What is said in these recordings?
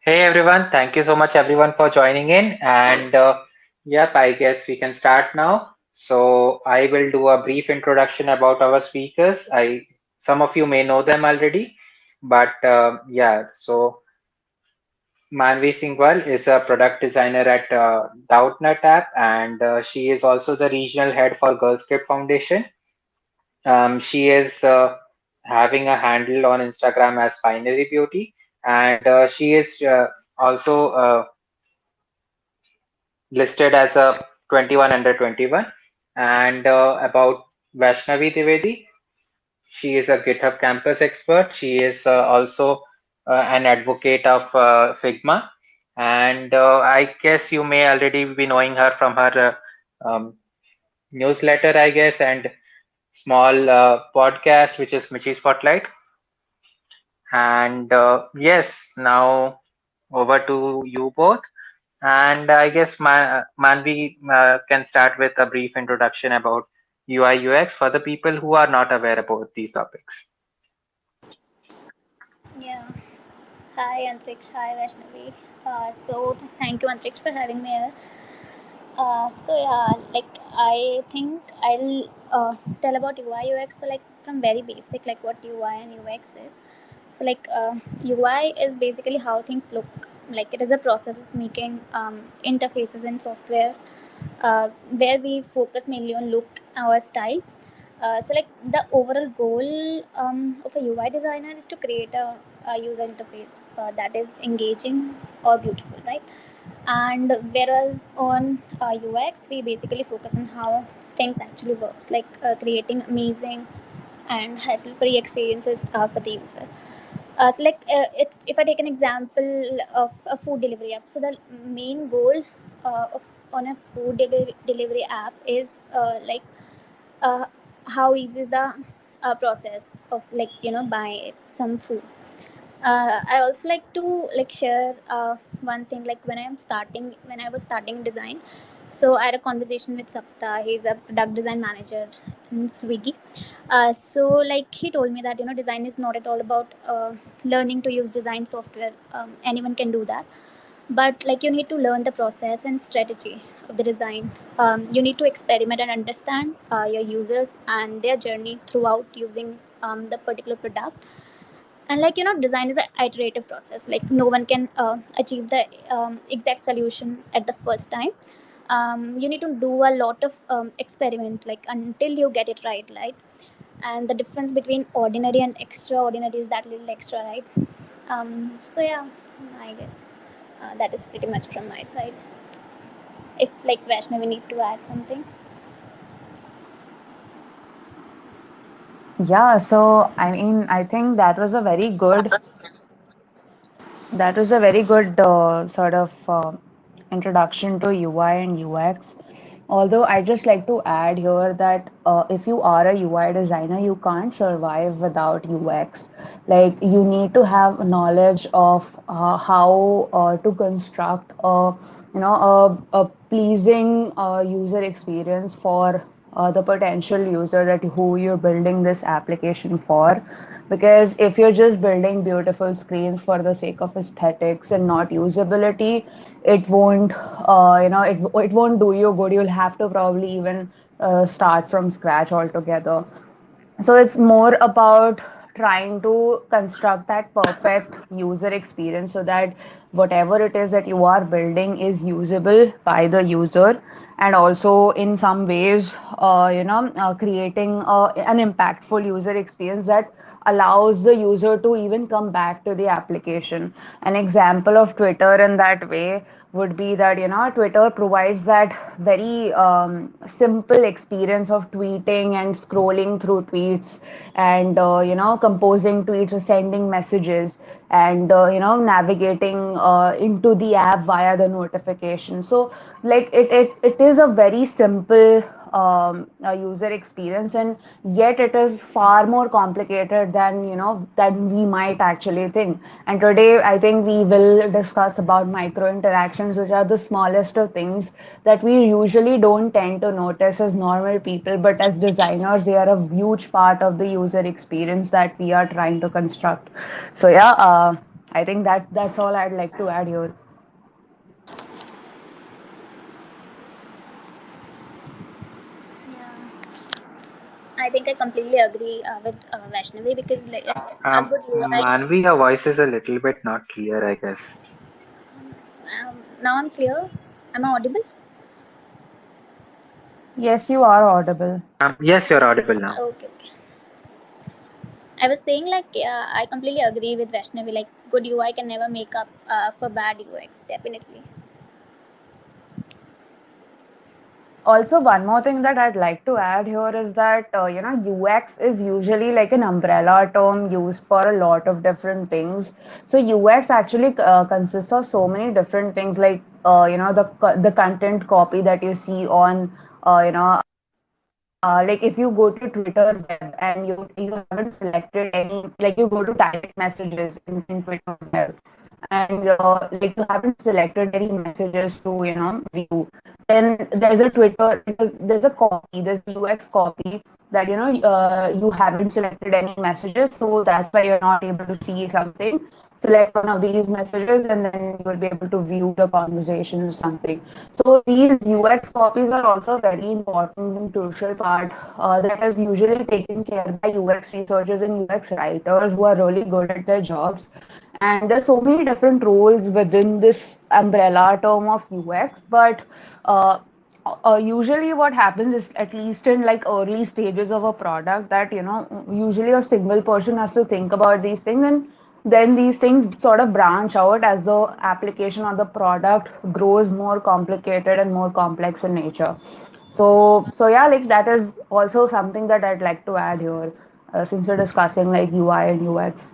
Hey everyone, thank you so much everyone for joining in. And yep, I guess we can start now. So I will do a brief introduction about our speakers. Some of you may know them already, but yeah. So Manvi Singwal is a product designer at Doubtnut app, and she is also the regional head for Girl Script Foundation. She is having a handle on Instagram as Binary Beauty, and she is also listed as a 21 under 21. And about Vaishnavi Trivedi, she is a GitHub campus expert. She is also an advocate of Figma. And I guess you may already be knowing her from her newsletter, I guess, and small podcast, which is Michi Spotlight. And yes, now over to you both. And I guess Manvi can start with a brief introduction about UI UX for the people who are not aware about these topics. Yeah. Hi Antriksh. Hi Vaishnavi. Thank you Antriksh for having me here. I think I'll tell about UI UX. So like from very basic, like what UI and UX is. UI is basically how things look. Like it is a process of making interfaces in software, where we focus mainly on look or style. The overall goal of a UI designer is to create a user interface that is engaging or beautiful, right? And whereas on UX, we basically focus on how things actually works, like creating amazing and hassle-free experiences for the user. If I take an example of a food delivery app, so the main goal of on a delivery app is uh, how easy is the process of buying some food. I also like to share one thing, like when I was starting design. So I had a conversation with Sapta. He's a product design manager in Swiggy. He told me that design is not at all about learning to use design software. Anyone can do that, but like you need to learn the process and strategy of the design. You need to experiment and understand your users and their journey throughout using the particular product. And design is an iterative process. Like no one can achieve the exact solution at the first time. You need to do a lot of experiment, like until you get it right. And the difference between ordinary and extraordinary is that little extra, right? Yeah, I guess that is pretty much from my side. If like Vaishnavi need to add something. Yeah, so I mean, I think that was a very good sort of introduction to UI and UX. Although I just like to add here that if you are a UI designer, you can't survive without UX. Like you need to have knowledge of how to construct a pleasing user experience for the potential user that who you're building this application for, because if you're just building beautiful screens for the sake of aesthetics and not usability, it won't it won't do you good. You'll have to probably even start from scratch altogether. So it's more about trying to construct that perfect user experience so that whatever it is that you are building is usable by the user, and also in some ways creating an impactful user experience that allows the user to even come back to the application. An example of Twitter in that way would be that Twitter provides that very simple experience of tweeting and scrolling through tweets, and composing tweets or sending messages, and navigating into the app via the notification. So like it is a very simple user experience, and yet it is far more complicated than we might actually think. And today I think we will discuss about micro interactions, which are the smallest of things that we usually don't tend to notice as normal people, but as designers they are a huge part of the user experience that we are trying to construct. So yeah, I think that's all I'd like to add here. Yeah, I think I completely agree with Vaishnavi because like, a good UI. Manvi, your voice is a little bit not clear, I guess. Now I'm clear. Am I audible? Yes, you are audible. Yes, you're audible now. Okay, okay. I was saying like I completely agree with Vaishnavi. Like good UI can never make up for bad UX. Definitely. Also, one more thing that I'd like to add here is that UX is usually like an umbrella term used for a lot of different things. So UX actually consists of so many different things, like the content copy that you see on like if you go to Twitter web and you haven't selected any, like you go to type messages in Twitter web, and like you haven't selected any messages to view, then there's a Twitter, there's a copy, there's a UX copy that you haven't selected any messages, so that's why you're not able to see something. Select one of these messages and then you will be able to view the conversation or something. So these UX copies are also very important and crucial part that is usually taken care by UX researchers and UX writers who are really good at their jobs. And there's so many different roles within this umbrella term of UX, but uh, usually what happens is, at least in like early stages of a product, that usually a single person has to think about these things, and then these things sort of branch out as the application or the product grows more complicated and more complex in nature. So yeah, like that is also something that I'd like to add here, since we're discussing like UI and UX.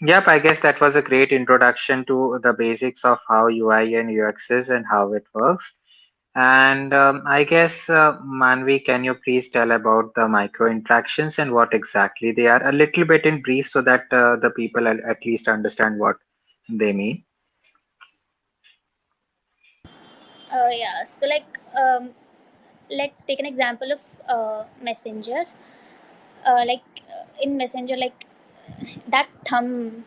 Yep, I guess that was a great introduction to the basics of how UI and UX is and how it works. And I guess, Manvi, can you please tell about the micro interactions and what exactly they are? A little bit in brief so that the people at least understand what they mean. Yeah. So like let's take an example of Messenger. In Messenger, like that thumb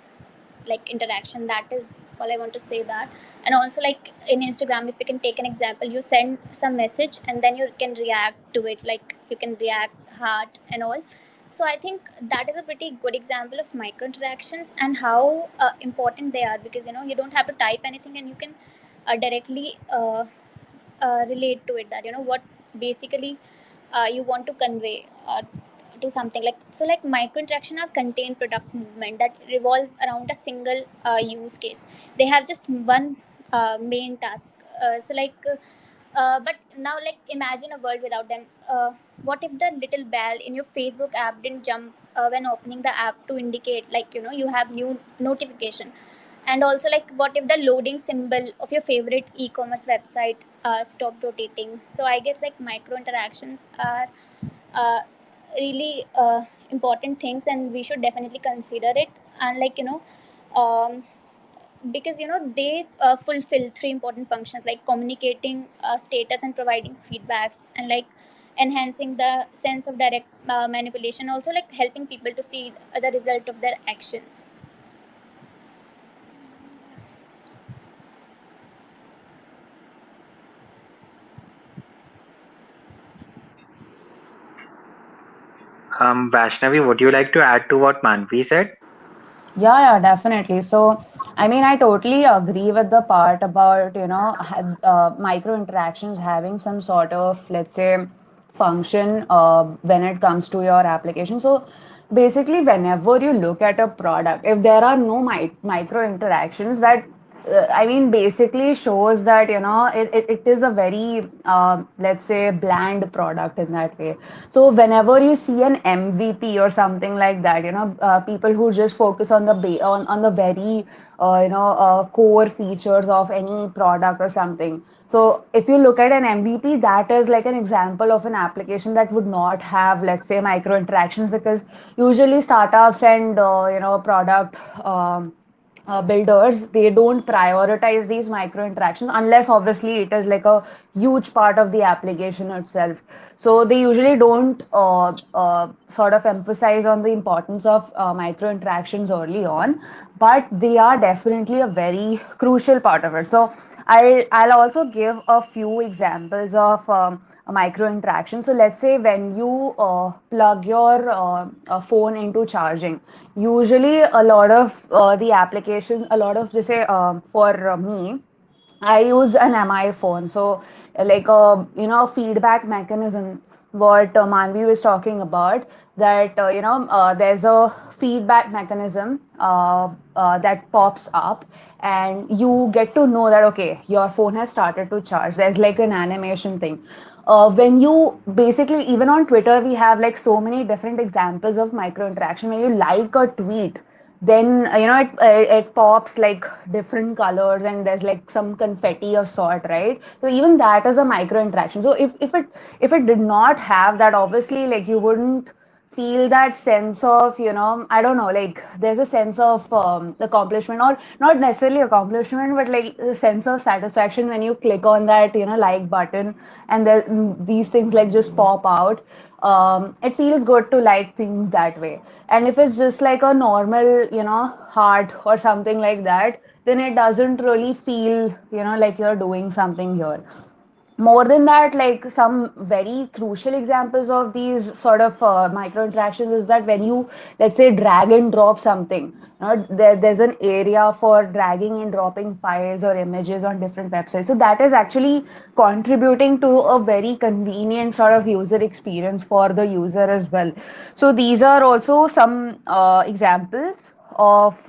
like interaction, that is all I want to say. That, and also like in Instagram, if we can take an example, you send some message and then you can react to it, like you can react heart and all. So I think that is a pretty good example of micro interactions and how important they are, because you don't have to type anything and you can directly relate to it, that what basically you want to convey to something. Like so like micro interaction are contained product movement that revolve around a single use case. They have just one main task. But now like imagine a world without them. What if the little bell in your Facebook app didn't jump when opening the app to indicate like you have new notification? And also like what if the loading symbol of your favorite e-commerce website stopped rotating? So I guess like micro interactions are uh, really important things, and we should definitely consider it. And like um, because they fulfill three important functions, like communicating status and providing feedbacks, and like enhancing the sense of direct manipulation, also like helping people to see the result of their actions. Vaishnavi, would you like to add to what Manvi said? Yeah, yeah, definitely. So, I mean, I totally agree with the part about, micro interactions having some sort of, let's say, function when it comes to your application. So, basically, whenever you look at a product, if there are no micro interactions, that I mean, basically shows that, it is a very, let's say, bland product in that way. So whenever you see an MVP or something like that, people who just focus on on the very, core features of any product or something. So if you look at an MVP, that is like an example of an application that would not have, let's say, micro interactions, because usually startups and product builders, they don't prioritize these micro interactions unless obviously it is like a huge part of the application itself. So they usually don't sort of emphasize on the importance of micro interactions early on, but they are definitely a very crucial part of it. So I'll also give a few examples of a micro interaction. So let's say when you plug your phone into charging, usually a lot of the applications, a lot of, just say for me, I use an MI phone, so like a feedback mechanism. What Manvi was talking about, that there's a feedback mechanism that pops up, and you get to know that okay, your phone has started to charge. There's like an animation thing. When you basically, even on Twitter, we have like so many different examples of micro interaction. When you like a tweet, then it pops like different colors, and there's like some confetti of sort, right? So even that is a micro interaction. So if it did not have that, obviously, like, you wouldn't feel that sense of, I don't know, like, there's a sense of accomplishment, or not necessarily accomplishment, but like a sense of satisfaction when you click on that like button, and these things like just pop out. It feels good to like things that way. And if it's just like a normal, heart or something like that, then it doesn't really feel, like you're doing something here. More than that, like, some very crucial examples of these sort of micro interactions is that when you, let's say, drag and drop something, there's an area for dragging and dropping files or images on different websites. So that is actually contributing to a very convenient sort of user experience for the user as well. So these are also some examples of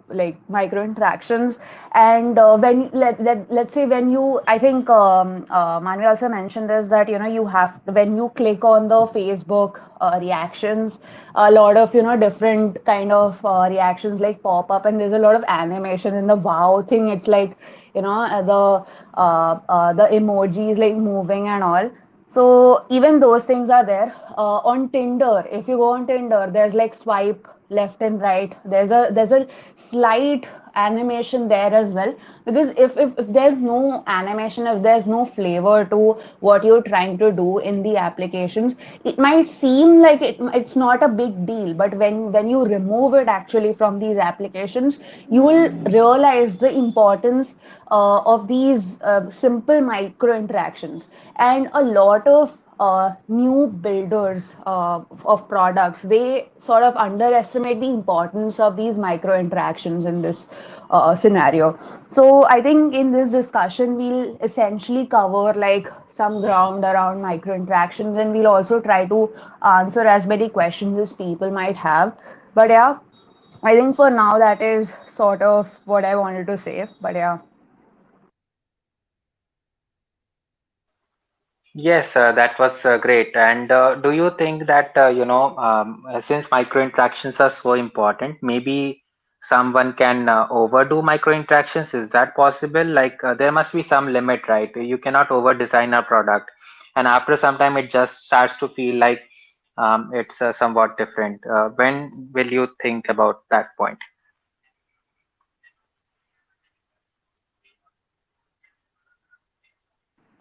like micro interactions. And when let's say, when you, I think Manu also mentioned this, that you have, when you click on the Facebook reactions, a lot of different kind of reactions like pop up, and there's a lot of animation in the wow thing. It's like, the emojis like moving and all. So even those things are there. On Tinder, if you go on Tinder, there's like swipe left and right. There's a slight animation there as well, because if there's no animation, if there's no flavor to what you're trying to do in the applications, it might seem like it's not a big deal. But when you remove it actually from these applications, you will realize the importance of these simple micro interactions. And a lot of new builders of products, they sort of underestimate the importance of these micro interactions in this scenario. So I think in this discussion, we'll essentially cover like some ground around micro interactions, and we'll also try to answer as many questions as people might have. But yeah, I think for now that is sort of what I wanted to say. But yeah. Yes, that was great. And do you think that, since micro interactions are so important, maybe someone can overdo micro interactions? Is that possible? Like, there must be some limit, right? You cannot over design a product. And after some time, it just starts to feel like it's somewhat different. When will you think about that point?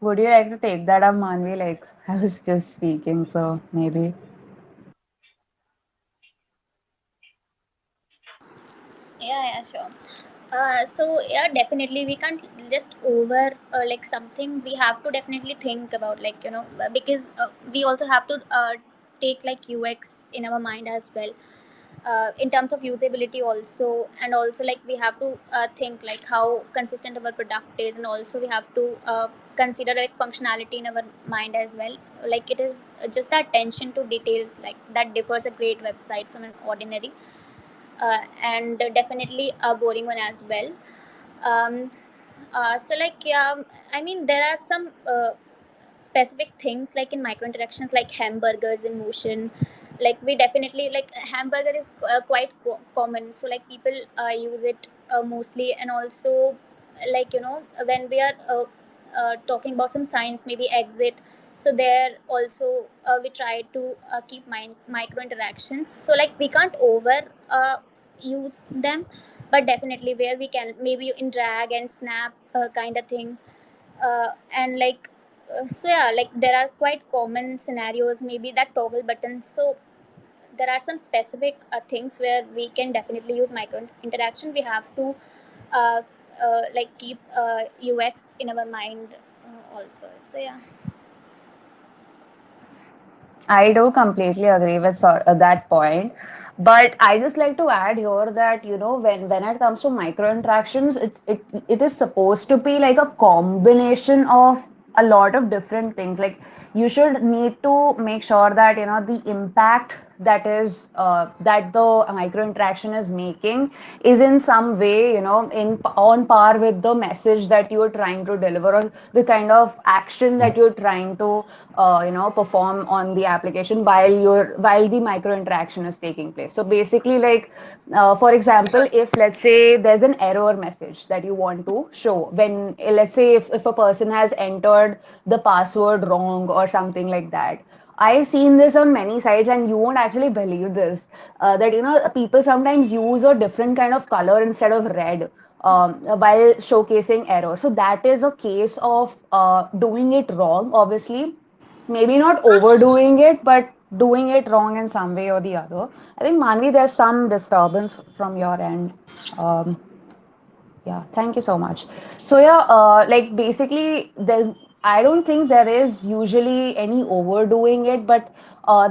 Would you like to take that up, Manvi? Like, I was just speaking, so maybe. Yeah, sure. So yeah, definitely we can't just over like something. We have to definitely think about, like, because we also have to take like UX in our mind as well, in terms of usability also. And also, like, we have to think like how consistent our product is, and also we have to consider like functionality in our mind as well. Like, it is just the attention to details like that differs a great website from an ordinary, and definitely a boring one as well. So like, yeah, I mean, there are some specific things like in micro interactions, like hamburgers in motion. Like, we definitely like hamburger is quite common, so like people use it mostly. And also, like, when we are talking about some science, maybe exit, so there also we try to keep micro interactions. So like, we can't over use them, but definitely where we can, maybe in drag and snap kind of thing. And like so yeah, like there are quite common scenarios, maybe that toggle button. So there are some specific things where we can definitely use micro interaction. We have to uh, like keep UX in our mind also. So yeah. I do completely agree with that point. But I just like to add here that, when it comes to micro interactions, it is supposed to be like a combination of a lot of different things. Like you should need to make sure that, the impact that the micro interaction is making is in some way, in on par with the message that you're trying to deliver, or the kind of action that you're trying to perform on the application while the micro interaction is taking place. So basically, like for example, if let's say there's an error message that you want to show when, let's say, if a person has entered the password wrong or something like that. I've seen this on many sites, and you won't actually believe this. That people sometimes use a different kind of color instead of red while showcasing error. So that is a case of doing it wrong, obviously. Maybe not overdoing it, but doing it wrong in some way or the other. I think, Manvi, there's some disturbance from your end. Um, yeah, thank you so much. So yeah, like basically, I don't think there is usually any overdoing it, but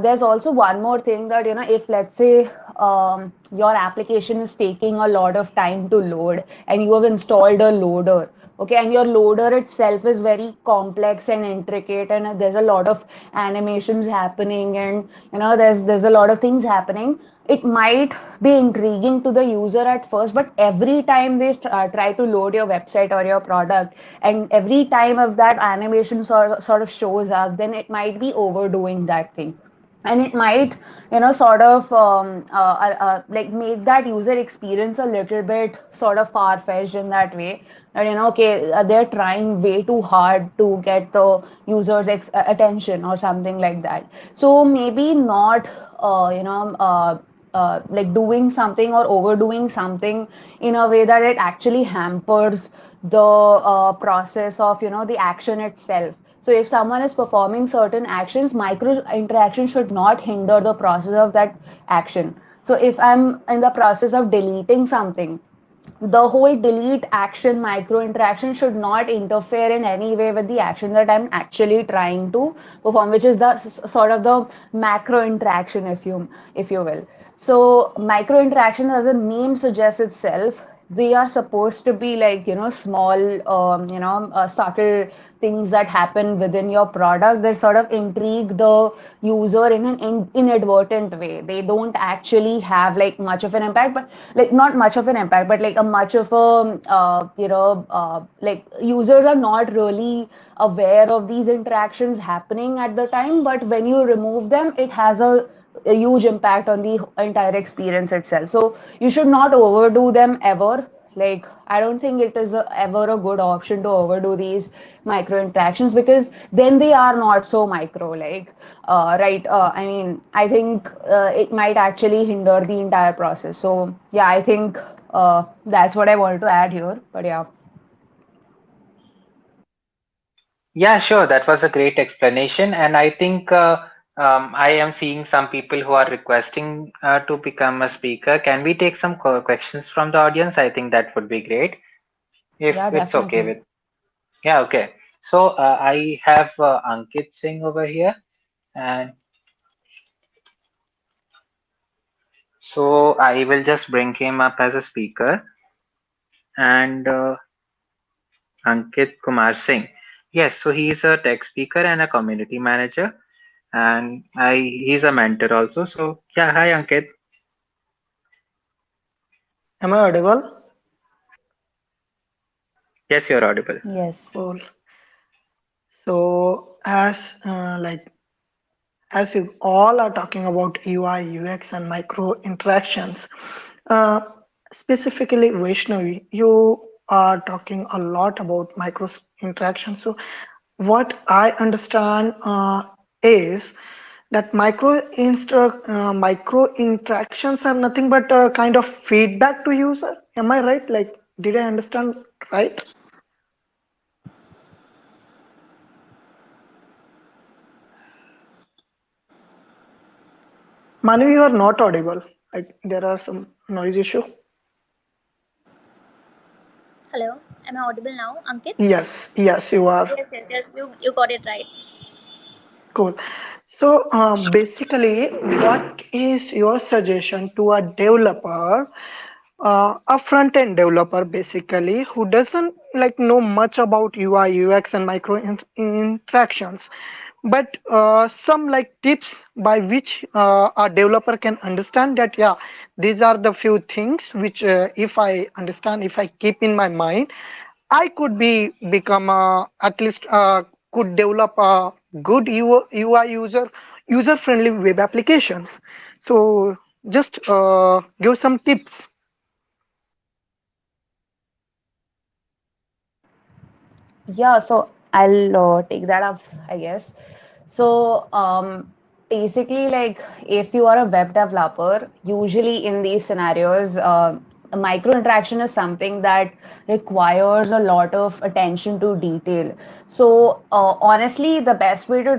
there's also one more thing that, if let's say your application is taking a lot of time to load and you have installed a loader, okay, and your loader itself is very complex and intricate, and there's a lot of animations happening, and there's a lot of things happening. It might be intriguing to the user at first, but every time they try to load your website or your product, and every time of that animation sort of shows up, then it might be overdoing that thing, and it might sort of like make that user experience a little bit sort of far-fetched in that way, that okay, they're trying way too hard to get the user's attention or something like that. So maybe not like doing something or overdoing something in a way that it actually hampers the process of the action itself. So if someone is performing certain actions, micro interaction should not hinder the process of that action. So if I'm in the process of deleting something, the whole delete action micro interaction should not interfere in any way with the action that I'm actually trying to perform, which is the sort of the macro interaction, if you will. So micro interaction, as the name suggests itself, they are supposed to be like small subtle things that happen within your product that sort of intrigue the user in an inadvertent way. They don't actually have like much of an impact, but like not much of an impact, but like a much of a like users are not really aware of these interactions happening at the time, but when you remove them, it has a huge impact on the entire experience itself. So you should not overdo them ever. Like I don't think it is ever a good option to overdo these micro interactions, because then they are not so micro. Like right, I mean, I think it might actually hinder the entire process. So yeah, I think that's what I wanted to add here. But yeah. Yeah, sure. That was a great explanation. And I think I am seeing some people who are requesting to become a speaker. Can we take some questions from the audience? I think that would be great if Yeah, it's okay definitely. with. Yeah, okay. So I have Ankit Singh over here. And so I will just bring him up as a speaker. And Ankit Kumar Singh. Yes, so he is a tech speaker and a community manager. And he's a mentor also. So yeah, hi Ankit. Am I audible? Yes, you're audible. Yes. Cool. So as you all are talking about UI, UX, and micro interactions, uh, specifically Vaishnavi, you are talking a lot about interactions. So what I understand is That micro interactions are nothing but a kind of feedback to user. Am I right? Like, did I understand right? Manu, you are not audible. Like, there are some noise issue. Hello, am I audible now, Ankit? Yes, you are. Yes. You got it right. Cool. So basically, what is your suggestion to a developer, a front-end developer, basically, who doesn't like know much about UI, UX, and micro interactions, but some like tips by which a developer can understand that, yeah, these are the few things which, if I understand, if I keep in my mind, I could become at least could develop a good UI user friendly web applications. So just give some tips. Yeah, so I'll take that up, I guess. So, basically, like if you are a web developer, usually in these scenarios, a micro interaction is something that requires a lot of attention to detail. So, honestly, the best way to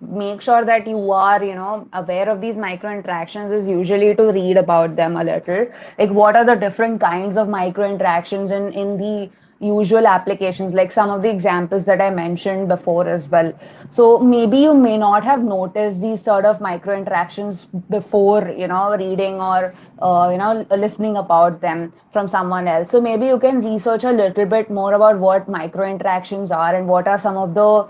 make sure that you are, aware of these micro interactions is usually to read about them a little. Like, what are the different kinds of micro interactions in the usual applications, like some of the examples that I mentioned before as well. So maybe you may not have noticed these sort of micro interactions before, reading or listening about them from someone else. So maybe you can research a little bit more about what micro interactions are and what are some of the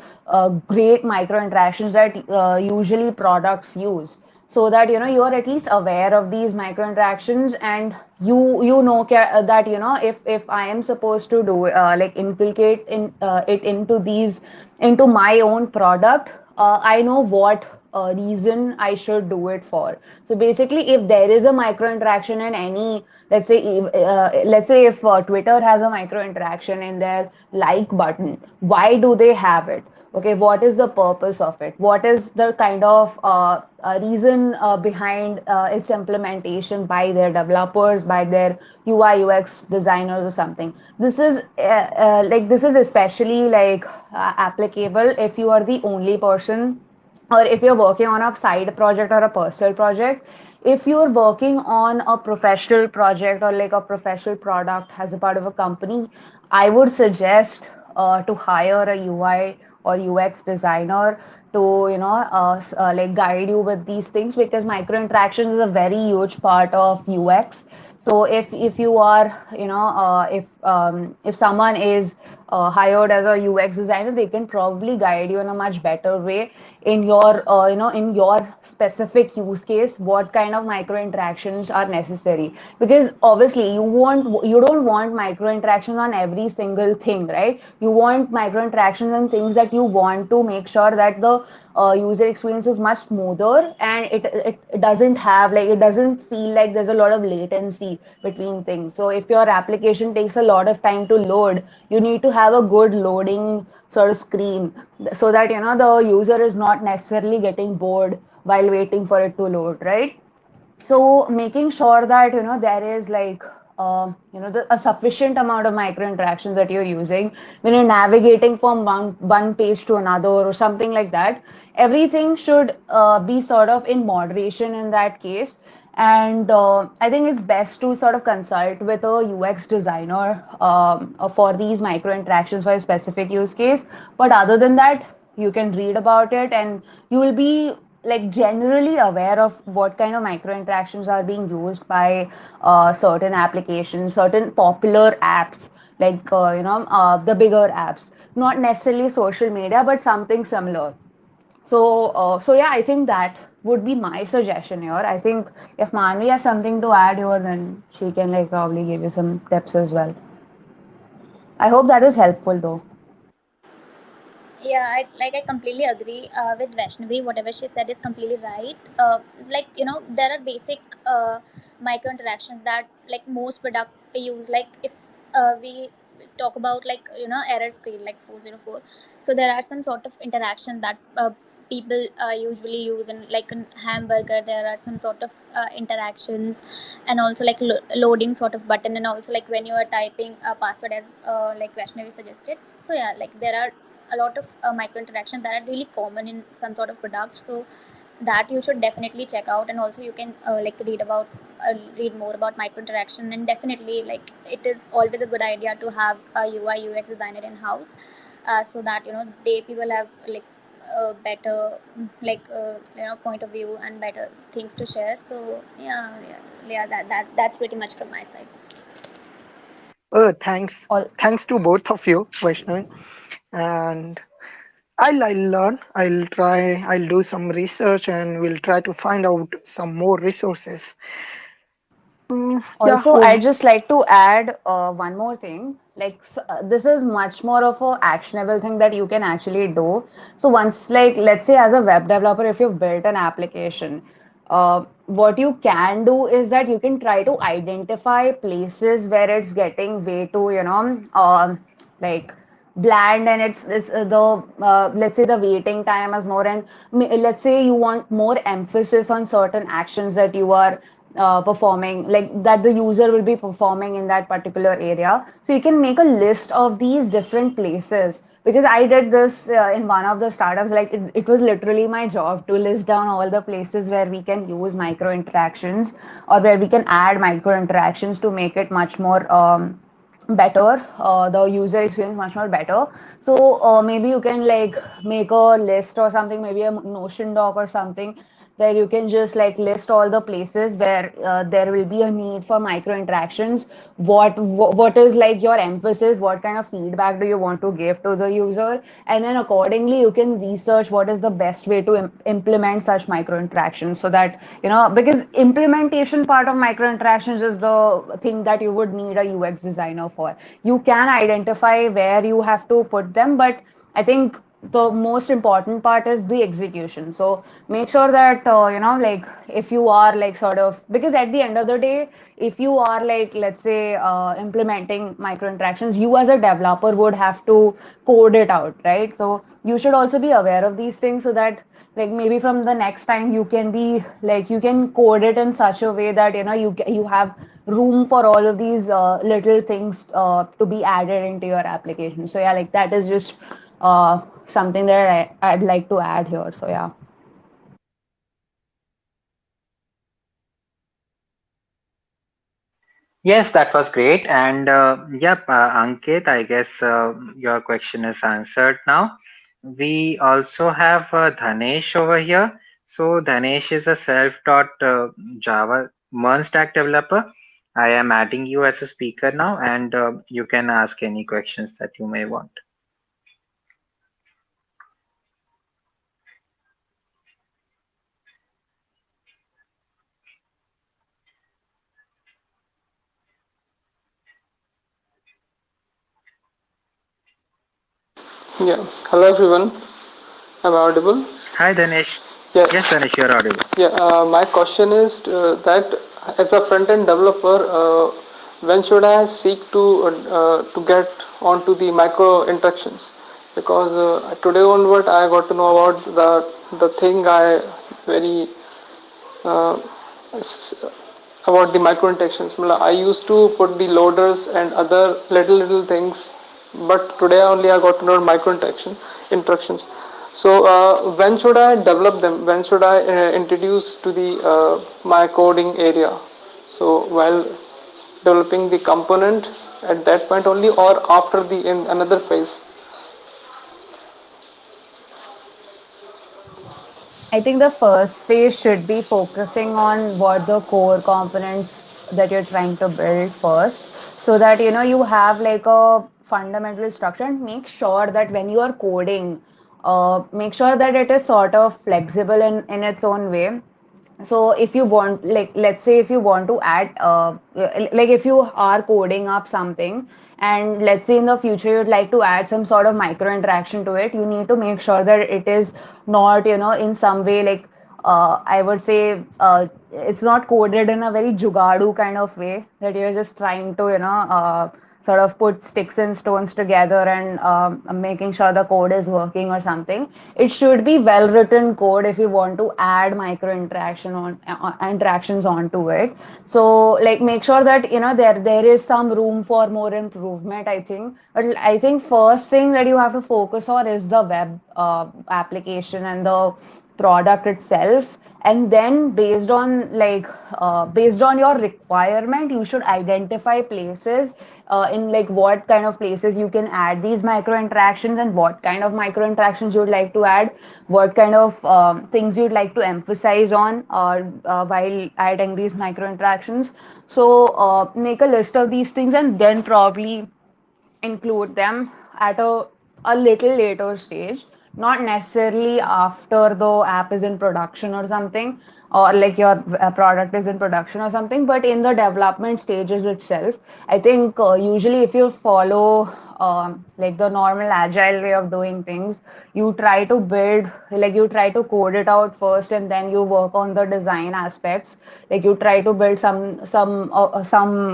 great micro interactions that usually products use, so that you are at least aware of these micro interactions, and that if I am supposed to do like inculcate it into my own product, I know what reason I should do it for. So basically, if there is a micro interaction in any, let's say if Twitter has a micro interaction in their like button, why do they have it? Okay, what is the purpose of it? What is the kind of reason behind its implementation by their developers, by their UI UX designers or something? This is especially like applicable if you are the only person, or if you're working on a side project or a personal project. If you're working on a professional project or like a professional product as a part of a company, I would suggest to hire a UI or UX designer to like guide you with these things, because micro interactions is a very huge part of UX. So if you are if someone is hired as a UX designer, they can probably guide you in a much better way in your in your specific use case, what kind of micro interactions are necessary. Because obviously you don't want micro interactions on every single thing, right? You want micro interactions and things that you want to make sure that the user experience is much smoother, and it doesn't have like it doesn't feel like there's a lot of latency between things. So if your application takes a lot of time to load, you need to have a good loading sort of screen, so that the user is not necessarily getting bored while waiting for it to load, right? So making sure that there is like a sufficient amount of micro interactions that you're using when you're navigating from one page to another or something like that. Everything should be sort of in moderation in that case. And I think it's best to sort of consult with a UX designer for these micro interactions for a specific use case. But other than that, you can read about it, and you will be like generally aware of what kind of micro interactions are being used by certain applications, certain popular apps, like the bigger apps, not necessarily social media, but something similar. So yeah, I think that would be my suggestion here. I think if Manvi has something to add here, then she can like probably give you some tips as well. I hope that was helpful though. Yeah, I completely agree with Vaishnavi. Whatever she said is completely right. Like there are basic micro interactions that like most product use. Like if we talk about like error screen like 404, so there are some sort of interaction that people usually use in like in hamburger. There are some sort of interactions, and also like loading sort of button, and also like when you are typing a password as like Vaishnavi suggested. So yeah, like there are a lot of micro interactions that are really common in some sort of product. So that you should definitely check out, and also you can like read more about micro interaction. And definitely like it is always a good idea to have a UI UX designer in house, so that they people have like a better point of view and better things to share. So yeah, that's pretty much from my side. Thanks. All, Thanks to both of you, Vaishnavi. And I'll learn. I'll try. I'll do some research and we'll try to find out some more resources. Yeah. Also, I'd just like to add one more thing. Like, this is much more of a actionable thing that you can actually do. So once, like, let's say as a web developer, if you've built an application, what you can do is that you can try to identify places where it's getting way too, like bland, and it's the let's say the waiting time is more, and let's say you want more emphasis on certain actions that you are performing, like that the user will be performing in that particular area. So you can make a list of these different places, because I did this in one of the startups. Like it was literally my job to list down all the places where we can use micro interactions, or where we can add micro interactions to make it much more better, the user experience much more better. So maybe you can like make a list or something, maybe a Notion doc or something, where you can just like list all the places where there will be a need for micro interactions. What is like your emphasis, what kind of feedback do you want to give to the user, and then accordingly you can research what is the best way to implement such micro interactions, so that because implementation part of micro interactions is the thing that you would need a UX designer for. You can identify where you have to put them, but I think the most important part is the execution. So make sure that like if you are like sort of, because at the end of the day, if you are like, let's say, implementing micro interactions, you as a developer would have to code it out, right? So you should also be aware of these things, so that like maybe from the next time you can be like, you can code it in such a way that you have room for all of these little things to be added into your application. So yeah, like that is just something that I'd like to add here. So yeah. Yes, that was great. And yep, Ankit, I guess your question is answered now. We also have Dhanesh over here. So Dhanesh is a self-taught Java MERN stack developer. I am adding you as a speaker now, and you can ask any questions that you may want. Yeah. Hello everyone. Am I audible? Hi, Dhanesh. Yeah. Yes, Dhanesh, you're audible. Yeah. My question is that as a front-end developer, when should I seek to get onto the micro interactions? Because today onward, I got to know about the thing I very uh, about the micro interactions. I used to put the loaders and other little things, but today only I got to know micro interactions. So when should I develop them? When should I introduce to the my coding area? So while developing the component at that point only, or after the in another phase? I think the first phase should be focusing on what the core components that you're trying to build first, so that you have like a fundamental structure, and make sure that when you are coding, make sure that it is sort of flexible in its own way. So if you want, like let's say if you want to add like if you are coding up something, and let's say in the future you'd like to add some sort of micro interaction to it, you need to make sure that it is not in some way like I would say it's not coded in a very jugadu kind of way, that you're just trying to sort of put sticks and stones together and making sure the code is working or something. It should be well written code if you want to add micro interaction on interactions onto it. So like make sure that there is some room for more improvement, I think. But I think first thing that you have to focus on is the web application and the product itself, and then based on your requirement you should identify places in like what kind of places you can add these micro interactions and what kind of micro interactions you'd like to add, what kind of things you'd like to emphasize on while adding these micro interactions. So make a list of these things and then probably include them at a little later stage, not necessarily after the app is in production or something, or like your product is in production or something, but in the development stages itself. I think usually if you follow like the normal agile way of doing things, you try to build, like you try to code it out first and then you work on the design aspects. Like you try to build some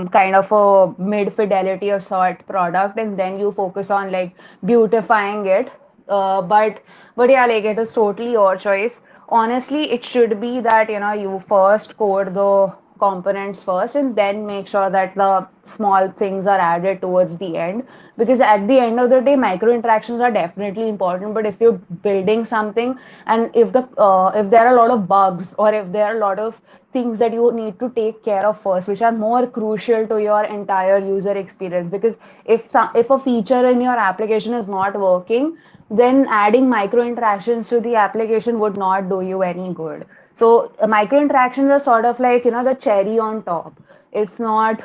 kind of a mid fidelity or sort product, and then you focus on like beautifying it. But yeah, like it is totally your choice. Honestly, it should be that you first code the components first and then make sure that the small things are added towards the end, because at the end of the day micro interactions are definitely important. But if you're building something and if there are a lot of bugs, or if there are a lot of things that you need to take care of first which are more crucial to your entire user experience, because if a feature in your application is not working, then adding micro interactions to the application would not do you any good. So micro interactions are sort of like the cherry on top. It's not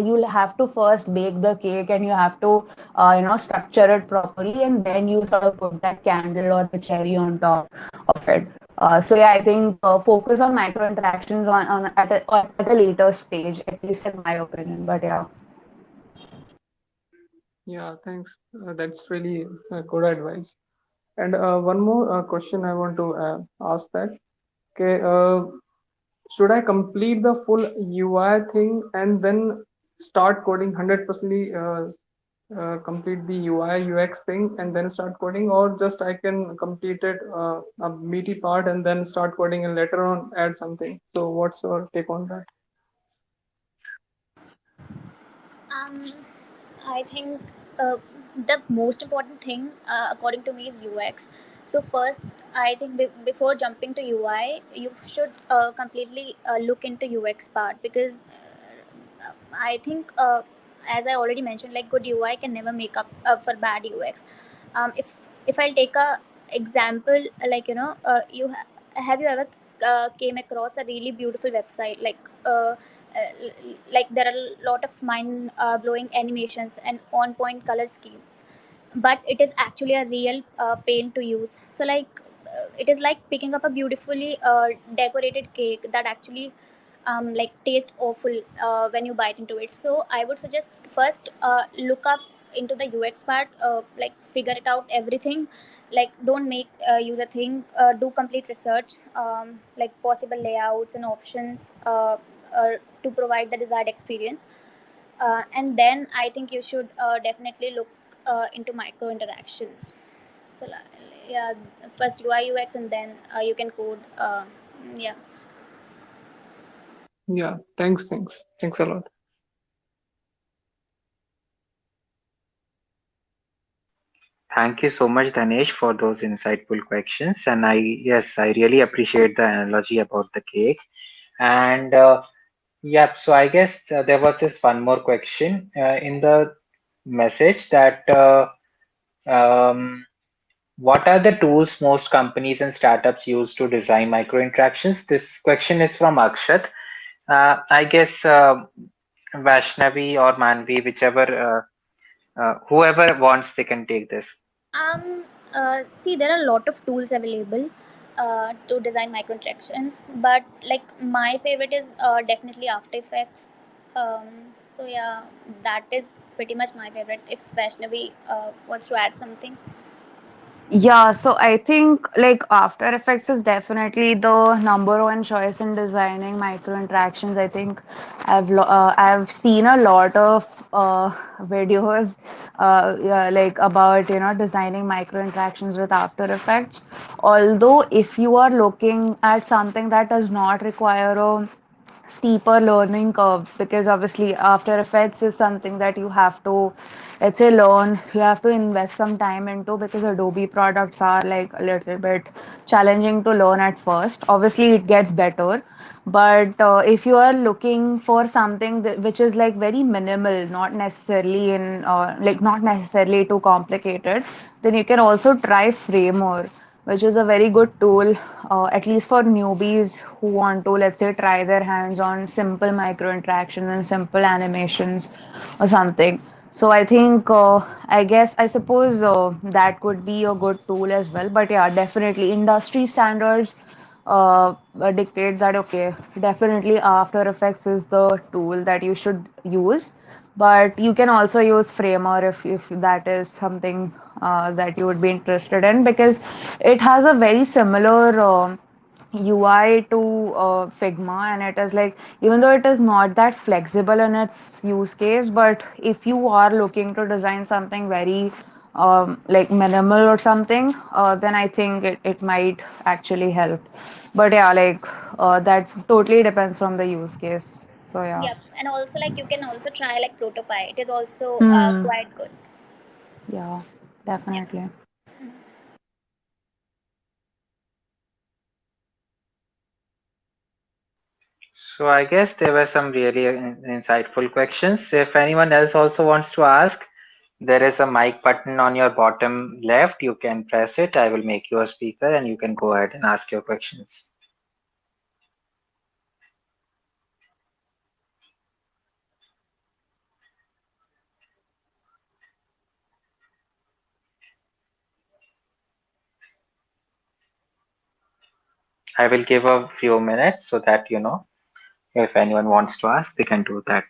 you'll have to first bake the cake and you have to structure it properly, and then you sort of put that candle or the cherry on top of it. So yeah, I think focus on micro interactions on at a later stage, at least in my opinion. But yeah. Yeah, thanks. That's really good advice. And one more question I want to ask that. Okay, should I complete the full UI thing and then start coding 100%, complete the UI UX thing and then start coding, or just I can complete it a meaty part and then start coding and later on add something? So what's your take on that? Um, I think the most important thing, according to me, is UX. So first, I think before jumping to UI, you should completely look into UX part, because I think, as I already mentioned, like good UI can never make up for bad UX. If I'll take a example, like have you ever came across a really beautiful website, like there are a lot of mind blowing animations and on point color schemes, but it is actually a real pain to use. So it is like picking up a beautifully decorated cake that actually like taste awful when you bite into it. So I would suggest first look up into the UX part, like figure it out everything. Like don't make use a thing, do complete research, like possible layouts and options, to provide the desired experience. And then I think you should definitely look into micro interactions. So yeah, first UI UX and then you can code. Yeah. Yeah, thanks a lot. Thank you so much, Dhanesh, for those insightful questions. And yes, I really appreciate the analogy about the cake. And yep, so I guess there was this one more question in the message that what are the tools most companies and startups use to design micro interactions? This question is from Akshat. I guess Vaishnavi or Manvi, whoever wants, they can take this. See, there are a lot of tools available to design micro interactions, but like my favorite is definitely After Effects. So yeah, that is pretty much my favorite. If Vaishnavi wants to add something. Yeah, so I think like After Effects is definitely the number one choice in designing micro interactions. I think I've seen a lot of videos yeah, like about designing micro interactions with After Effects. Although if you are looking at something that does not require a steeper learning curve, because obviously After Effects is something that you have to, let's say, learn, you have to invest some time into, because Adobe products are like a little bit challenging to learn at first. Obviously it gets better, but if you are looking for something which is like very minimal, not necessarily not necessarily too complicated, then you can also try Framer, which is a very good tool, at least for newbies who want to, let's say, try their hands on simple micro interactions and simple animations or something. So I think, I suppose that could be a good tool as well. But yeah, definitely industry standards dictate that, okay, definitely After Effects is the tool that you should use. But you can also use Framer if that is something that you would be interested in, because it has a very similar UI to Figma, and it is like, even though it is not that flexible in its use case, but if you are looking to design something very like minimal or something, then I think it might actually help. But yeah, that totally depends from the use case. So yeah. Yep, and also like you can also try like Protopie. It is also Hmm. quite good. Yeah, Yeah. definitely. So I guess there were some really insightful questions. If anyone else also wants to ask, there is a mic button on your bottom left. You can press it. I will make you a speaker and you can go ahead and ask your questions. I will give a few minutes so that if anyone wants to ask, they can do that.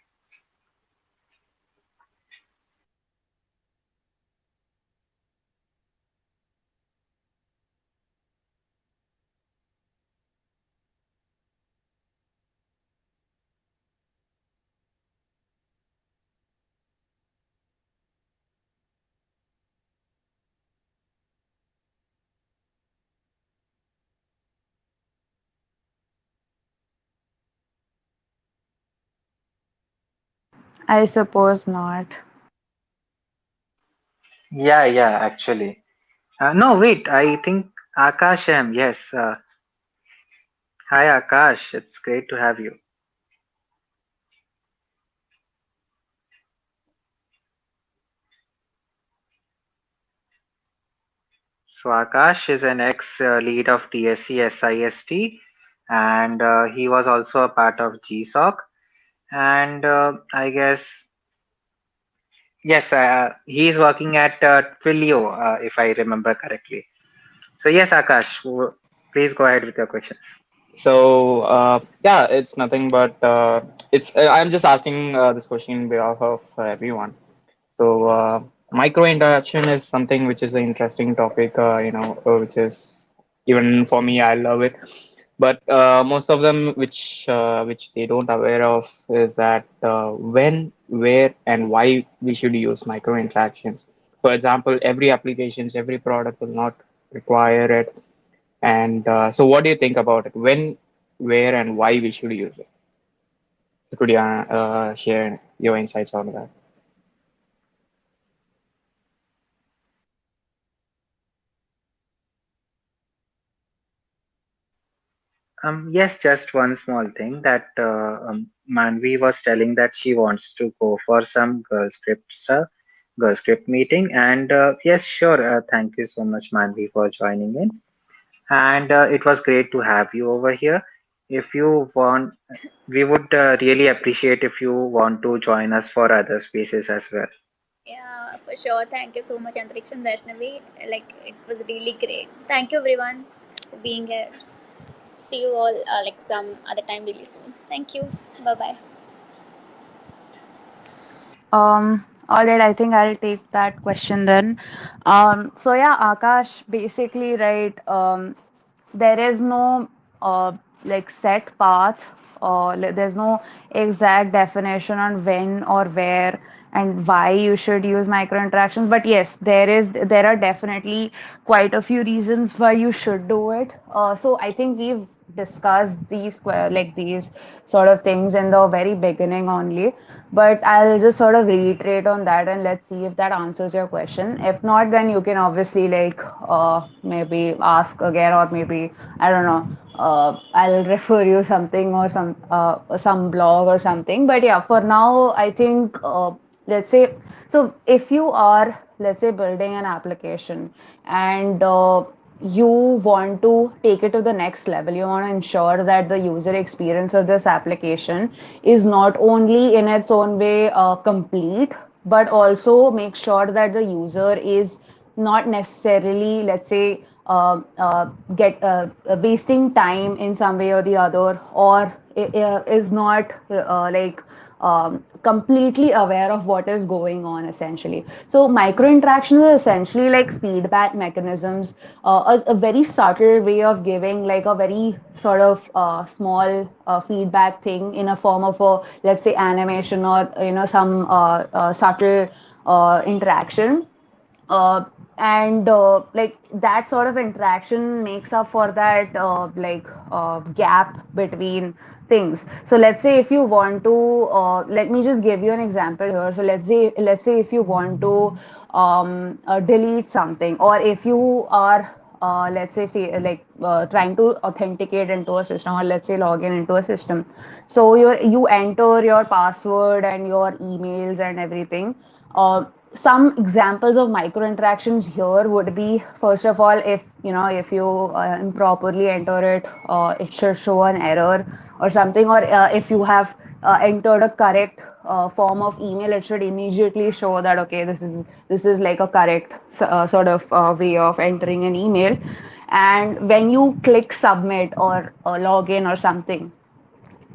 I suppose not. Yeah, yeah, actually. No, wait, I think Akash M. Yes. Hi, Akash. It's great to have you. So Akash is an ex-lead of TSC SIST, and he was also a part of GSOC. And I guess yes, he is working at Twilio, if I remember correctly. So yes, Akash, please go ahead with your questions. So yeah, it's nothing but it's. I'm just asking this question on behalf of everyone. So micro interaction is something which is an interesting topic. Which is even for me, I love it. But most of them, which they don't aware of, is that when, where, and why we should use micro interactions. For example, every applications, every product will not require it, and so, what do you think about it? When, where, and why we should use it? So could you share your insights on that? Yes, just one small thing that Manvi was telling that she wants to go for some girl script meeting, and yes, sure. Thank you so much, Manvi, for joining in, and it was great to have you over here. If you want, we would really appreciate if you want to join us for other spaces as well. Yeah, for sure. Thank you so much, Antriksh and Vaishnavi. Like, it was really great. Thank you, everyone, for being here. See you all like some other time really soon. Thank you. Bye bye. Um, All right, I think I'll take that question then. So yeah, Akash, basically, right, there is no like set path, or there's no exact definition on when or where and why you should use micro interactions. But yes, there are definitely quite a few reasons why you should do it. So I think we've discussed these sort of things in the very beginning only, but I'll just sort of reiterate on that and let's see if that answers your question. If not, then you can obviously maybe ask again, or maybe I don't know. I'll refer you something or some blog or something. But yeah, for now, I think let's say, so if you are, let's say, building an application and you want to take it to the next level, you want to ensure that the user experience of this application is not only in its own way complete, but also make sure that the user is not necessarily, let's say, get wasting time in some way or the other, or is not completely aware of what is going on essentially. So micro interactions are essentially like feedback mechanisms, a very subtle way of giving like a very sort of small feedback thing in a form of a, let's say, animation, or some subtle interaction, and like that sort of interaction makes up for that gap between things. So let's say if you want to let me just give you an example here. So let's say if you want to delete something, or if you are let's say trying to authenticate into a system, or let's say log in into a system. So you enter your password and your emails and everything. Some examples of micro interactions here would be, first of all, if you improperly enter it, it should show an error or something, or if you have entered a correct form of email, it should immediately show that okay, this is like a correct sort of way of entering an email. And when you click submit or log in or something,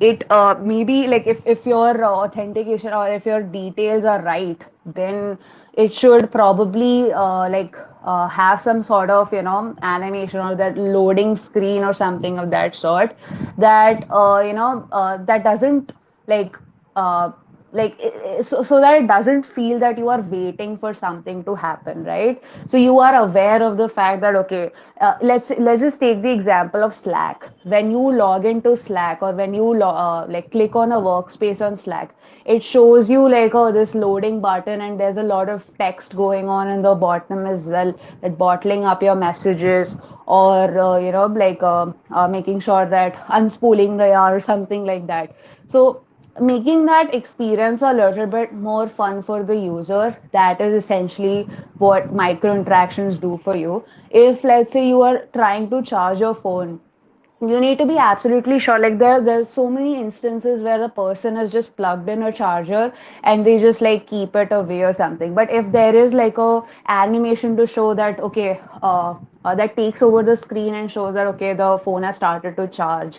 it maybe like if your authentication or if your details are right, then it should probably have some sort of animation or that loading screen or something of that sort, that that doesn't like uh, so that it doesn't feel that you are waiting for something to happen, right? So you are aware of the fact that okay, let's just take the example of Slack. When you log into Slack, or when you click on a workspace on Slack, it shows you like, oh, this loading button, and there's a lot of text going on in the bottom as well, that bottling up your messages, or making sure that unspooling the yarn or something like that. So making that experience a little bit more fun for the user, that is essentially what micro interactions do for you. If let's say you are trying to charge your phone, you need to be absolutely sure, like there's so many instances where the person has just plugged in a charger and they just like keep it away or something. But if there is like a animation to show that okay, that takes over the screen and shows that okay, the phone has started to charge,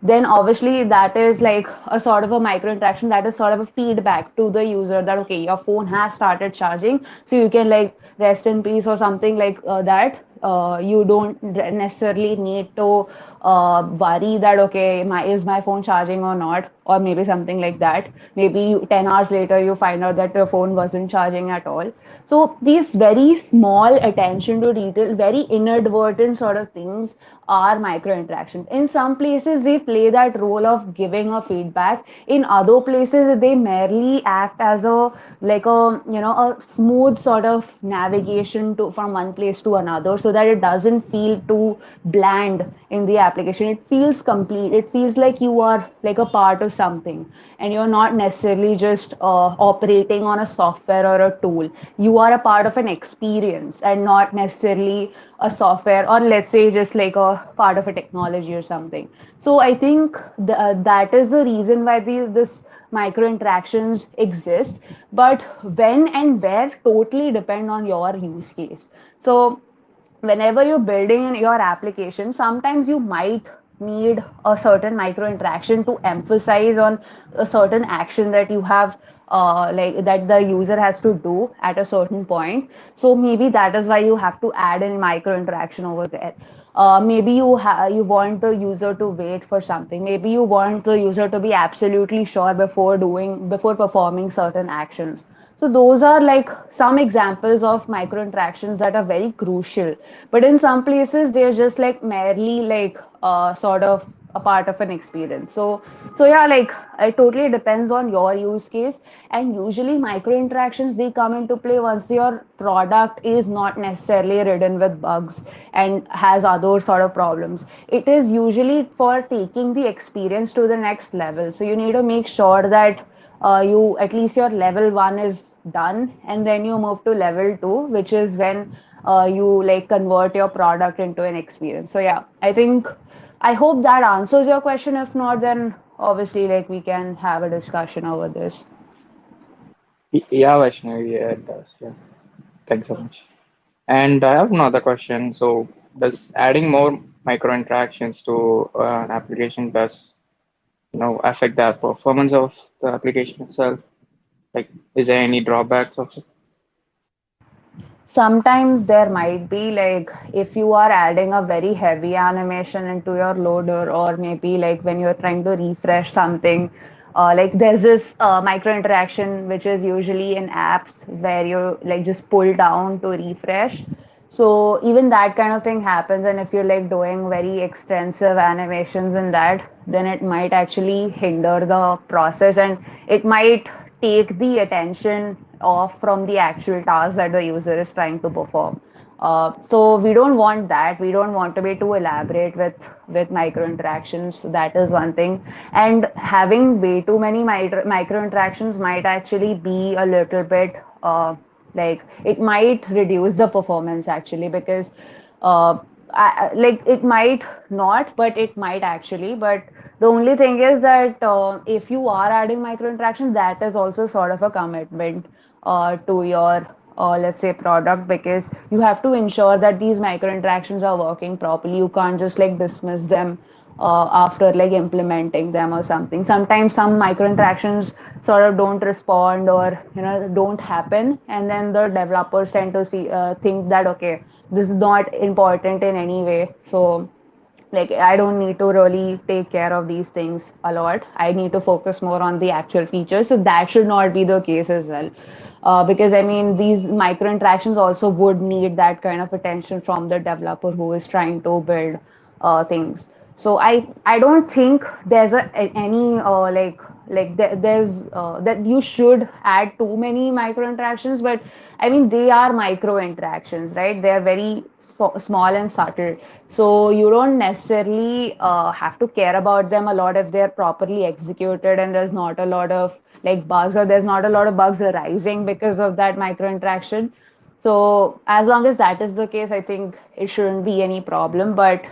then obviously that is like a sort of a micro interaction, that is sort of a feedback to the user that okay, your phone has started charging, so you can like rest in peace or something like that. You don't necessarily need to worry that okay, is my phone charging or not, or maybe something like that. Maybe 10 hours later you find out that your phone wasn't charging at all. So these very small attention to detail, very inadvertent sort of things are micro interactions. In some places they play that role of giving a feedback. In other places they merely act as a like a smooth sort of navigation to from one place to another, so that it doesn't feel too bland in the application. It feels complete. It feels like you are like a part of something, and you're not necessarily just operating on a software or a tool. You are a part of an experience and not necessarily a software, or let's say just like a part of a technology or something. So I think that is the reason why this micro interactions exist, but when and where totally depend on your use case. So whenever you're building your application, sometimes you might need a certain micro interaction to emphasize on a certain action that you have like that the user has to do at a certain point. So maybe that is why you have to add in micro interaction over there. Maybe you want the user to wait for something. Maybe you want the user to be absolutely sure before performing certain actions. So those are like some examples of micro interactions that are very crucial. But in some places, they're just like merely like sort of a part of an experience. So yeah, like it totally depends on your use case. And usually micro interactions they come into play once your product is not necessarily ridden with bugs and has other sort of problems. It is usually for taking the experience to the next level. So you need to make sure that you at least your level one is done, and then you move to level two, which is when you like convert your product into an experience. So yeah, I hope that answers your question. If not, then obviously like we can have a discussion over this. Yeah, Vaishnavi, yeah, it does. Yeah. Thanks so much. And I have another question. So, does adding more micro interactions to an application does affect the performance of the application itself? Like, is there any drawbacks of it? Sometimes there might be like if you are adding a very heavy animation into your loader, or maybe like when you're trying to refresh something, like there's this micro interaction which is usually in apps where you like just pull down to refresh. So even that kind of thing happens, and if you're like doing very extensive animations in that, then it might actually hinder the process, and it might take the attention off from the actual task that the user is trying to perform. So we don't want that. We don't want to be too elaborate with micro interactions. That is one thing. And having way too many micro interactions might actually be a little bit like it might reduce the performance actually, because uh, like it might not, but it might actually. But the only thing is that if you are adding micro interaction, that is also sort of a commitment to your let's say product, because you have to ensure that these micro interactions are working properly. You can't just like dismiss them after like implementing them or something. Sometimes some micro interactions sort of don't respond, or don't happen, and then the developers tend to think that okay, this is not important in any way, so like I don't need to really take care of these things a lot. I need to focus more on the actual features. So that should not be the case as well. Because I mean, these micro interactions also would need that kind of attention from the developer who is trying to build things. So I don't think there's any there's that you should add too many micro interactions, but I mean they are micro interactions, right? They are very small and subtle, so you don't necessarily have to care about them a lot if they're properly executed and there's not a lot of like bugs, or there's not a lot of bugs arising because of that micro interaction. So as long as that is the case, I think it shouldn't be any problem. But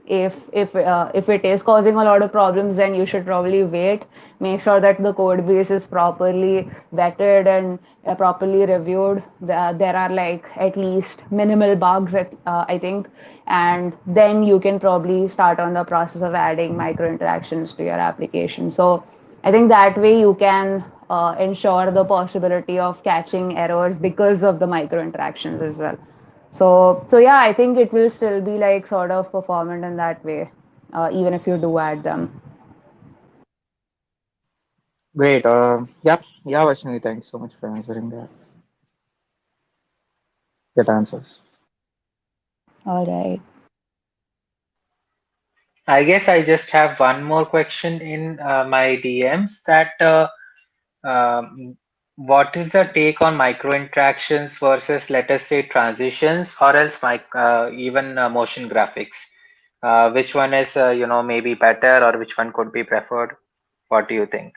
if it is causing a lot of problems, then you should probably wait. Make sure that the code base is properly vetted and properly reviewed. There are like at least minimal bugs, I think, and then you can probably start on the process of adding micro interactions to your application. So I think that way you can ensure the possibility of catching errors because of the micro interactions as well. So yeah, I think it will still be like sort of performant in that way, even if you do add them. Great. Yeah, Vaishnavi, thanks so much for answering that answers. All right. I guess I just have one more question in my DMs that um, what is the take on micro interactions versus, let us say, transitions, or else even motion graphics? Which one is, maybe better, or which one could be preferred? What do you think?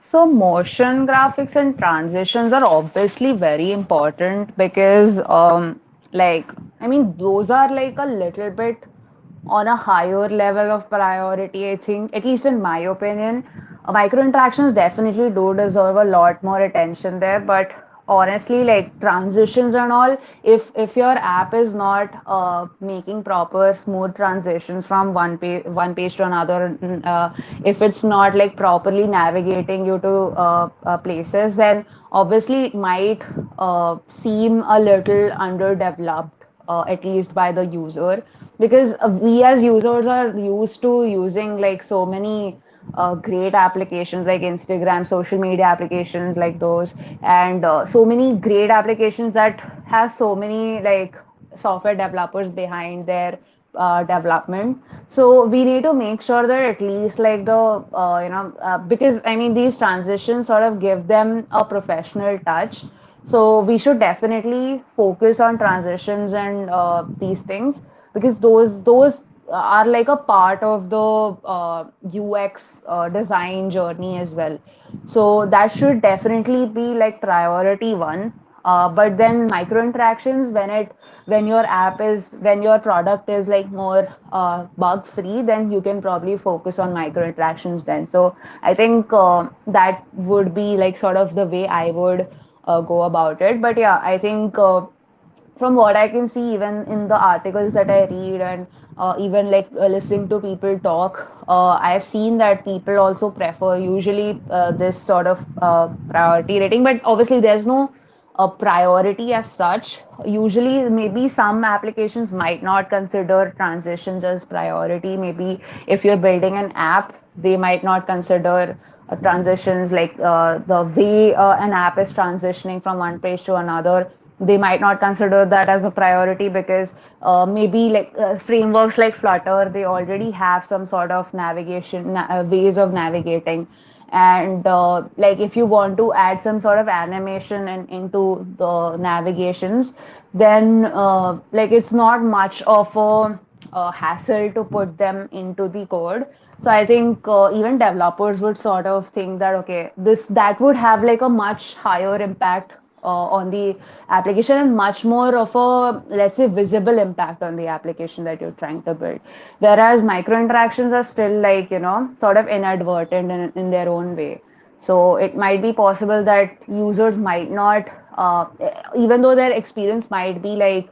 So motion graphics and transitions are obviously very important because like I mean those are like a little bit on a higher level of priority, I think, at least in my opinion. Micro interactions definitely do deserve a lot more attention there, but honestly, like transitions and all, if your app is not making proper smooth transitions from one page to another, if it's not like properly navigating you to places, then obviously it might seem a little underdeveloped, at least by the user, because we as users are used to using like so many great applications like Instagram, social media applications like those, and so many great applications that has so many like software developers behind their development. So we need to make sure that at least like the because I mean these transitions sort of give them a professional touch. So we should definitely focus on transitions and these things, because those are like a part of the UX design journey as well. So that should definitely be like priority one. But then micro interactions, when your product is like more bug free, then you can probably focus on micro interactions then. So I think that would be like sort of the way I would go about it. But yeah, I think from what I can see, even in the articles that I read, and even like listening to people talk, I've seen that people also prefer usually this sort of priority rating. But obviously, there's no priority as such. Usually, maybe some applications might not consider transitions as priority. Maybe if you're building an app, they might not consider transitions like the way an app is transitioning from one page to another. They might not consider that as a priority because maybe like frameworks like Flutter, they already have some sort of ways of navigating. And like if you want to add some sort of animation into the navigations, then like it's not much of a hassle to put them into the code. So I think even developers would sort of think that okay, this that would have like a much higher impact on the application, and much more of a, let's say, visible impact on the application that you're trying to build. Whereas micro interactions are still like, sort of inadvertent in their own way. So it might be possible that users might not, even though their experience might be like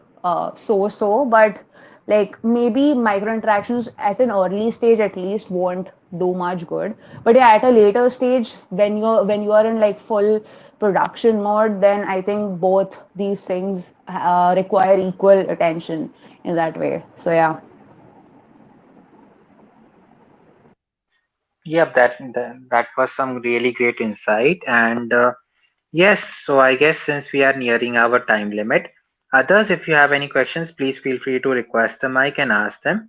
so, but like maybe micro interactions at an early stage at least won't do much good. But yeah, at a later stage, when you are in like full production mode, then I think both these things require equal attention in that way. So yeah. Yep, that was some really great insight. And yes, so I guess since we are nearing our time limit, others, if you have any questions, please feel free to request the mic and ask them.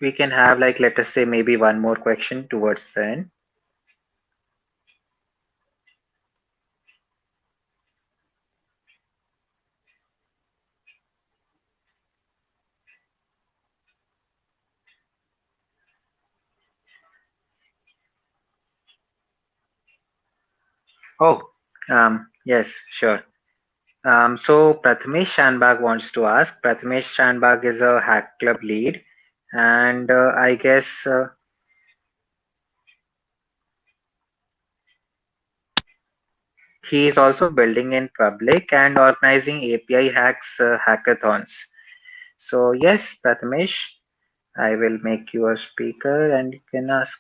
We can have like, let us say, maybe one more question towards the end. Oh, yes, sure. So Prathamesh Shanbag wants to ask. Prathamesh Shanbag is a Hack Club lead, and I guess he is also building in public and organizing API hacks hackathons. So yes, Prathamesh, I will make you a speaker and you can ask.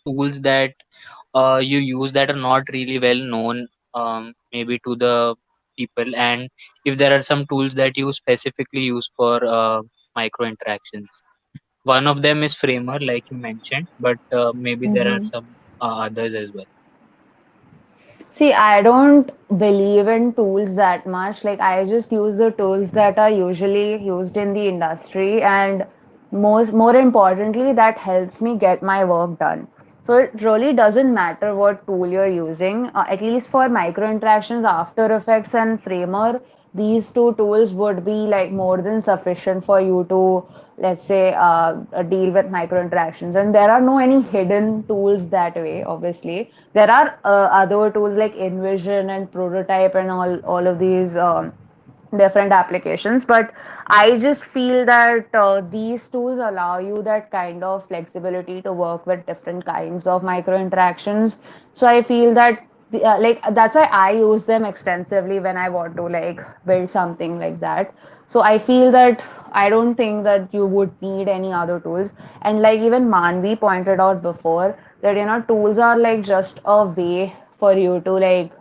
Tools that you use that are not really well known, maybe to the people, and if there are some tools that you specifically use for micro interactions. One of them is Framer, like you mentioned, but maybe there are Mhm. some others as well. See, I don't believe in tools that much. Like, I just use the tools that are usually used in the industry, and more importantly, that helps me get my work done. So it really doesn't matter what tool you're using. At least for micro interactions, After Effects and Framer, these two tools would be like more than sufficient for you to, let's say, deal with micro interactions. And there are no any hidden tools that way. Obviously, there are other tools like InVision and Prototype and all of these. Different applications, but I just feel that these tools allow you that kind of flexibility to work with different kinds of micro interactions. So I feel that like that's why I use them extensively when I want to like build something like that. So I feel that I don't think that you would need any other tools. And like even Manvi pointed out before, that tools are like just a way for you to like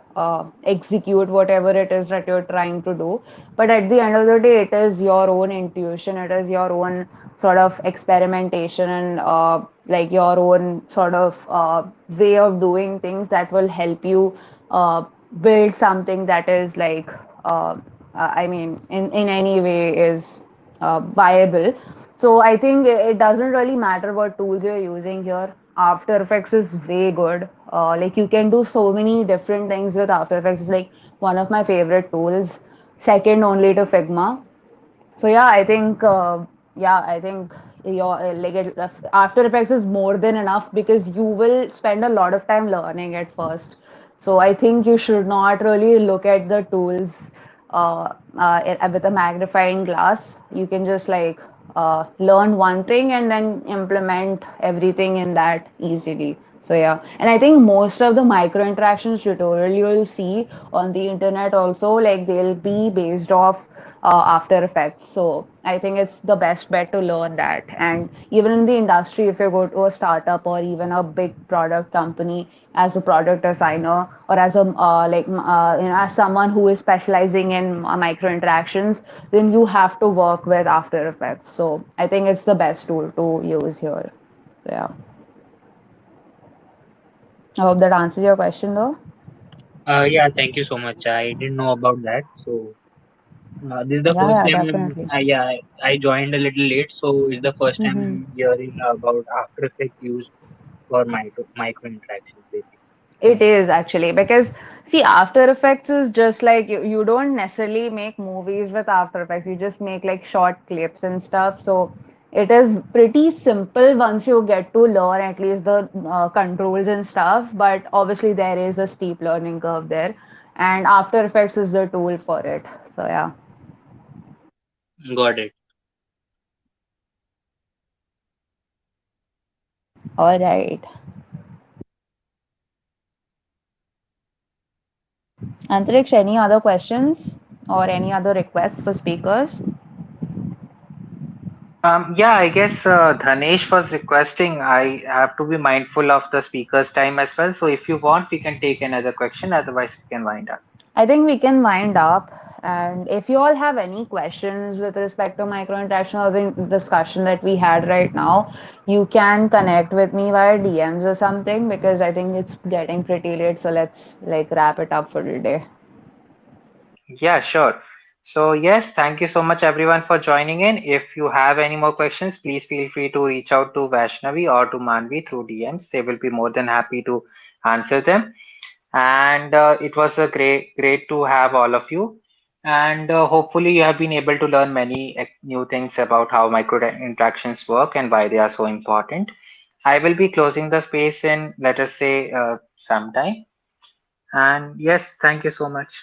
execute whatever it is that you're trying to do. But at the end of the day, it is your own intuition, it is your own sort of experimentation and like your own sort of way of doing things that will help you uh, build something that is like, I mean, in any way is viable. So I think it doesn't really matter what tools you're using here. After Effects is way good. Like you can do so many different things with After Effects. It's like one of my favorite tools, second only to Figma. So yeah, I think your After Effects is more than enough because you will spend a lot of time learning it first. So I think you should not really look at the tools with a magnifying glass. You can just like learn one thing and then implement everything in that easily. So yeah, and I think most of the micro interactions tutorial you'll see on the internet also, like they'll be based off After Effects. So I think it's the best bet to learn that. And even in the industry, if you go to a startup or even a big product company as a product designer or as a as someone who is specializing in micro interactions, then you have to work with After Effects. So I think it's the best tool to use here. So yeah, I hope that answers your question though. Yeah, thank you so much. I didn't know about that. So this is the Yeah, first yeah, time definitely. yeah, I joined a little late, so it's the first time Mm-hmm. I'm hearing about After Effects used for micro interactions, basically. It is actually because see, After Effects is just like you don't necessarily make movies with After Effects. You just make like short clips and stuff. So it is pretty simple once you get to learn at least the controls and stuff. But obviously, there is a steep learning curve there, and After Effects is the tool for it. So yeah. Got it. All right. Antariksh, any other questions or any other requests for speakers? Yeah, I guess Dhanesh was requesting. I have to be mindful of the speaker's time as well. So if you want, we can take another question. Otherwise, we can wind up. I think we can wind up. And if you all have any questions with respect to micro interaction or the discussion that we had right now, you can connect with me via DMs or something because I think it's getting pretty late. So let's like wrap it up for today. Yeah, sure. So yes, thank you so much everyone for joining in. If you have any more questions, please feel free to reach out to Vaishnavi or to Manvi through DMs. They will be more than happy to answer them. And it was a great to have all of you. And hopefully you have been able to learn many new things about how micro interactions work and why they are so important. I will be closing the space in, let us say, some time. And yes, thank you so much.